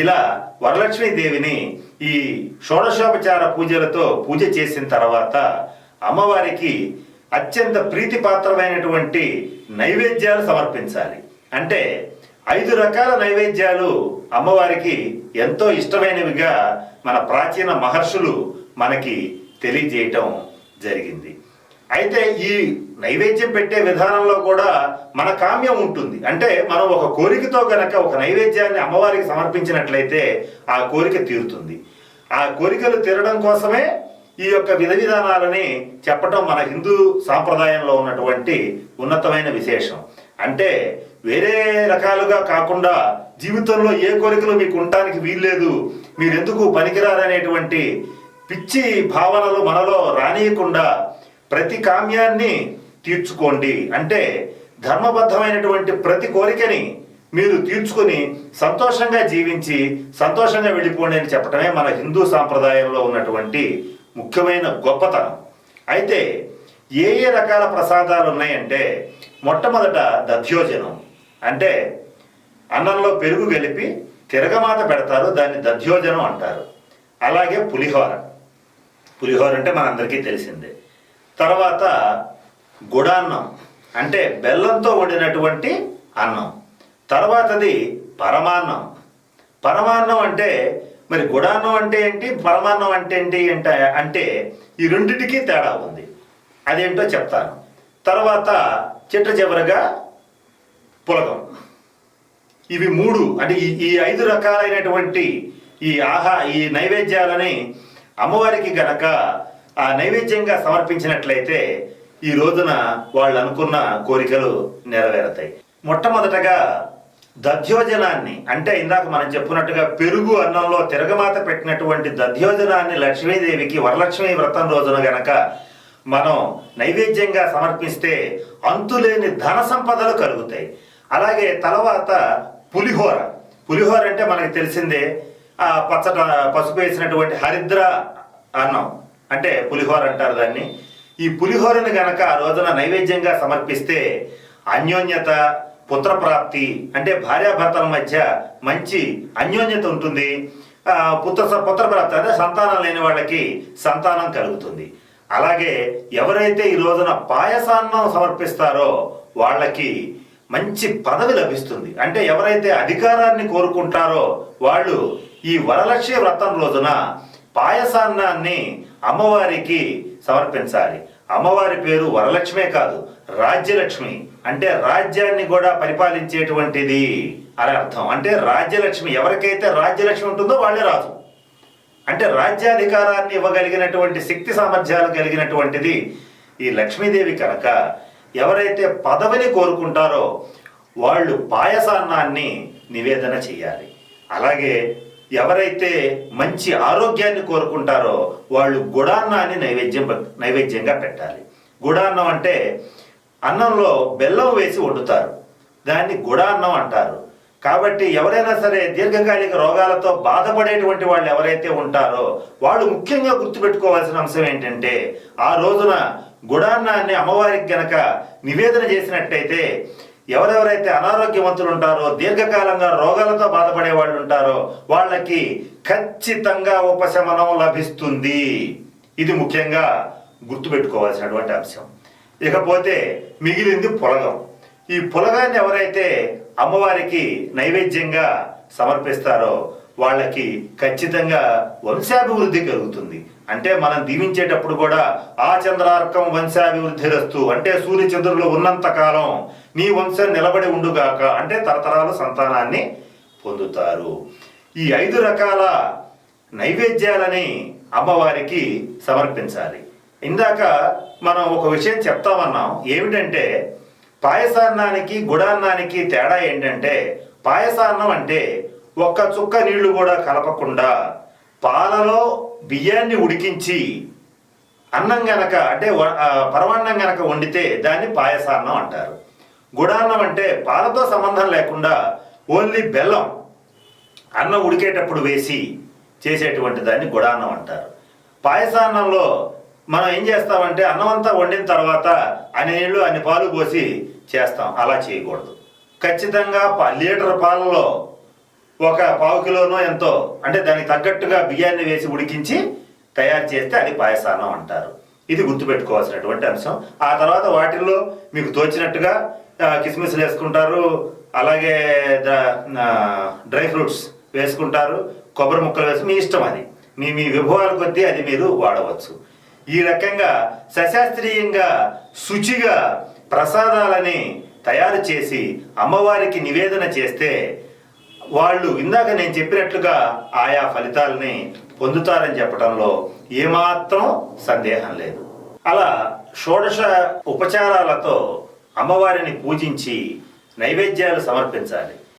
ఇలా వరలక్ష్మీదేవిని ఈ షోడశోపచార పూజలతో పూజ చేసిన తర్వాత అమ్మవారికి అత్యంత ప్రీతిపాత్రమైనటువంటి నైవేద్యాలు సమర్పించాలి. అంటే 5 రకాల నైవేద్యాలు అమ్మవారికి ఎంతో ఇష్టమైనవిగా మన ప్రాచీన మహర్షులు మనకి తెలియజేయటం జరిగింది. అయితే ఈ నైవేద్యం పెట్టే విధానంలో కూడా మన కామ్యం ఉంటుంది. అంటే మనం ఒక కోరికతో గనక ఒక నైవేద్యాన్ని అమ్మవారికి సమర్పించినట్లయితే ఆ కోరిక తీరుతుంది. ఆ కోరికలు తీరడం కోసమే ఈ యొక్క విధ విధానాలని చెప్పటం మన హిందూ సాంప్రదాయంలో ఉన్నటువంటి ఉన్నతమైన విశేషం. అంటే వేరే రకాలుగా కాకుండా జీవితంలో ఏ కోరికలు మీకు ఉండటానికి వీల్లేదు, మీరెందుకు పనికిరారనేటువంటి పిచ్చి భావనలు మనలో రానియకుండా ప్రతి కామ్యాన్ని తీర్చుకోండి. అంటే ధర్మబద్ధమైనటువంటి ప్రతి కోరికని మీరు తీర్చుకొని సంతోషంగా జీవించి సంతోషంగా వెళ్ళిపోండి అని చెప్పటమే మన హిందూ సాంప్రదాయంలో ఉన్నటువంటి ముఖ్యమైన గొప్పతనం. అయితే ఏ రకాల ప్రసాదాలు ఉన్నాయంటే మొట్టమొదట దధ్యోజనం, అంటే అన్నంలో పెరుగు కలిపి తిరగమాత పెడతారు, దాన్ని దధ్యోజనం అంటారు. అలాగే పులిహోర అంటే మనందరికీ తెలిసిందే. తర్వాత గుడాన్నం, అంటే బెల్లంతో వండినటువంటి అన్నం. తర్వాతది పరమాన్నం అంటే మరి గుడాన్నం అంటే ఏంటి, పరమాన్నం అంటే ఏంటి అంటే ఈ రెండిటికి తేడా ఉంది, అదేంటో చెప్తాను. తర్వాత చివరగా పులగం. ఇవి 3 అంటే ఈ 5 రకాలైనటువంటి ఈ నైవేద్యాలని అమ్మవారికి గనక ఆ నైవేద్యంగా సమర్పించినట్లయితే ఈ రోజున వాళ్ళు అనుకున్న కోరికలు నెరవేరుతాయి. మొట్టమొదటగా దధ్యోజనాన్ని, అంటే ఇందాక మనం చెప్పుకున్నట్టుగా పెరుగు అన్నంలో తిరగమాత పెట్టినటువంటి దధ్యోజనాన్ని లక్ష్మీదేవికి వరలక్ష్మీ వ్రతం రోజున గనక మనం నైవేద్యంగా సమర్పిస్తే అంతులేని ధన సంపదలు కలుగుతాయి. అలాగే తర్వాత పులిహోర అంటే మనకు తెలిసిందే, పసుపు వేసినటువంటి హరిద్ర అన్నం అంటే పులిహోర అంటారు దాన్ని. ఈ పులిహోరని గనక ఆ రోజున నైవేద్యంగా సమర్పిస్తే అన్యోన్యత, పుత్రప్రాప్తి, అంటే భార్యాభర్తల మధ్య మంచి అన్యోన్యత ఉంటుంది. పుత్రప్రాప్తి అంటే సంతానం లేని వాళ్ళకి సంతానం కలుగుతుంది. అలాగే ఎవరైతే ఈ రోజున పాయసాన్నం సమర్పిస్తారో వాళ్ళకి మంచి పదవి లభిస్తుంది. అంటే ఎవరైతే అధికారాన్ని కోరుకుంటారో వాళ్ళు ఈ వరలక్ష్మి వ్రతం రోజున పాయసాన్నాన్ని అమ్మవారికి సమర్పించాలి. అమ్మవారి పేరు వరలక్ష్మే కాదు, రాజ్యలక్ష్మి, అంటే రాజ్యాన్ని కూడా పరిపాలించేటువంటిది అని అర్థం. అంటే రాజ్యలక్ష్మి, ఎవరికైతే రాజ్యలక్ష్మి ఉంటుందో వాళ్ళే రాజు. అంటే రాజ్యాధికారాన్ని ఇవ్వగలిగినటువంటి శక్తి సామర్థ్యాలు కలిగినటువంటిది ఈ లక్ష్మీదేవి కనుక ఎవరైతే పదవిని కోరుకుంటారో వాళ్ళు పాయసాన్నాన్ని నివేదన చేయాలి. అలాగే ఎవరైతే మంచి ఆరోగ్యాన్ని కోరుకుంటారో వాళ్ళు గుడాన్నాన్ని నైవేద్యంగా పెట్టాలి. గుడాన్నం అంటే అన్నంలో బెల్లం వేసి వండుతారు, దాన్ని గుడాన్నం అంటారు. కాబట్టి ఎవరైనా సరే దీర్ఘకాలిక రోగాలతో బాధపడేటువంటి వాళ్ళు ఎవరైతే ఉంటారో వాళ్ళు ముఖ్యంగా గుర్తుపెట్టుకోవాల్సిన అంశం ఏంటంటే ఆ రోజున గుడాన్నాన్ని అమ్మవారికి గనక నివేదన చేసినట్టయితే ఎవరెవరైతే అనారోగ్యవంతులు ఉంటారో, దీర్ఘకాలంగా రోగాలతో బాధపడే వాళ్ళు ఉంటారో వాళ్ళకి ఖచ్చితంగా ఉపశమనం లభిస్తుంది. ఇది ముఖ్యంగా గుర్తుపెట్టుకోవాల్సినటువంటి అంశం. ఇకపోతే మిగిలింది పులగం. ఈ పులగాన్ని ఎవరైతే అమ్మవారికి నైవేద్యంగా సమర్పిస్తారో వాళ్ళకి ఖచ్చితంగా వంశాభివృద్ధి కలుగుతుంది. అంటే మనం దీవించేటప్పుడు కూడా ఆ చంద్రార్కం వంశాభివృద్ధి రస్తు, అంటే సూర్యచంద్రులు ఉన్నంత కాలం నీ వంశం నిలబడి ఉండుగాక, అంటే తరతరాలు సంతానాన్ని పొందుతారు. ఈ 5 రకాల నైవేద్యాలని అమ్మవారికి సమర్పించాలి. ఇందాక మనం ఒక విషయం చెప్తామన్నాం, ఏమిటంటే పాయసాన్నానికి గుడాన్నానికి తేడా ఏంటంటే పాయసాన్నం అంటే ఒక్క చుక్క నీళ్లు కూడా కలపకుండా పాలలో బియ్యాన్ని ఉడికించి అన్నం గనక అంటే పరమాన్నం గనక వండితే దాన్ని పాయసాన్నం అంటారు. గుడాన్నం అంటే పాలతో సంబంధం లేకుండా ఓన్లీ బెల్లం అన్నం ఉడికేటప్పుడు వేసి చేసేటువంటి దాన్ని గుడాన్నం అంటారు. పాయసాన్నంలో మనం ఏం చేస్తామంటే అన్నం అంతా వండిన తర్వాత అన్ని నీళ్ళు అన్ని పాలు పోసి చేస్తాం. అలా చేయకూడదు. ఖచ్చితంగా లీటర్ పాలలో ఒక పావు కిలోనో ఎంతో అంటే దానికి తగ్గట్టుగా బియ్యాన్ని వేసి ఉడికించి తయారు చేస్తే అది పాయసాన్నం అంటారు. ఇది గుర్తుపెట్టుకోవాల్సినటువంటి అంశం. ఆ తర్వాత వాటిల్లో మీకు తోచినట్టుగా కిస్మిస్లు వేసుకుంటారు, అలాగే డ్రై ఫ్రూట్స్ వేసుకుంటారు, కొబ్బరి ముక్కలు వేసి మీ ఇష్టం, అది మీ మీ విభవాల కొద్దీ అది మీరు వాడవచ్చు. ఈ రకంగా సశాస్త్రీయంగా శుచిగా ప్రసాదాలని తయారు చేసి అమ్మవారికి నివేదన చేస్తే వాళ్ళు ఇందాక నేను చెప్పినట్లుగా ఆయా ఫలితాలని పొందుతారని చెప్పడంలో ఏమాత్రం సందేహం లేదు. అలా షోడశ ఉపచారాలతో అమ్మవారిని పూజించి నైవేద్యాలు సమర్పించాలి.